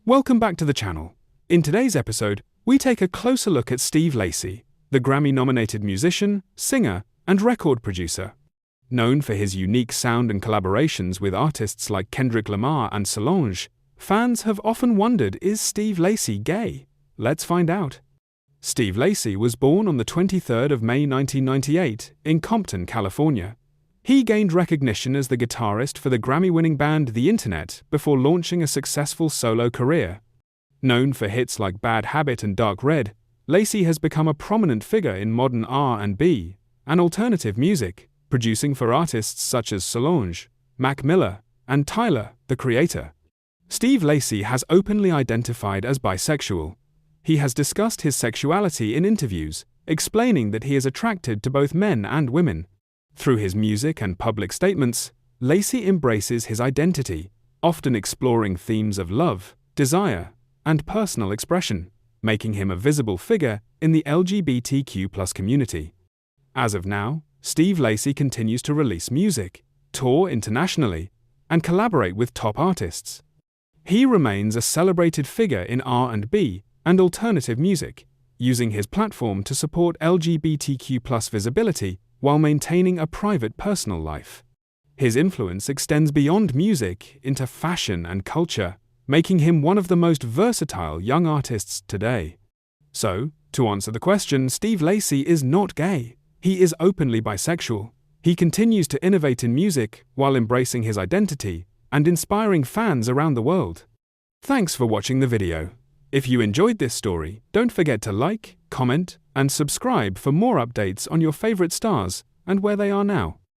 Welcome back to the channel. In today's episode, we take a closer look at Steve Lacy, the Grammy-nominated musician, singer, and record producer. Known for his unique sound and collaborations with artists like Kendrick Lamar and Solange, fans have often wondered, is Steve Lacy gay? Let's find out. Steve Lacy was born on the 23rd of May 1998 in Compton, California. He gained recognition as the guitarist for the Grammy-winning band The Internet before launching a successful solo career. Known for hits like Bad Habit and Dark Red, Lacy has become a prominent figure in modern R&B and alternative music, producing for artists such as Solange, Mac Miller, and Tyler, the Creator. Steve Lacy has openly identified as bisexual. He has discussed his sexuality in interviews, explaining that he is attracted to both men and women. Through his music and public statements, Lacy embraces his identity, often exploring themes of love, desire, and personal expression, making him a visible figure in the LGBTQ+ community. As of now, Steve Lacy continues to release music, tour internationally, and collaborate with top artists. He remains a celebrated figure in R&B and alternative music, using his platform to support LGBTQ+ visibility while maintaining a private personal life. His influence extends beyond music into fashion and culture, making him one of the most versatile young artists today. So, to answer the question, Steve Lacy is not gay. He is openly bisexual. He continues to innovate in music while embracing his identity and inspiring fans around the world. Thanks for watching the video. If you enjoyed this story, don't forget to like, comment, and subscribe for more updates on your favorite stars and where they are now.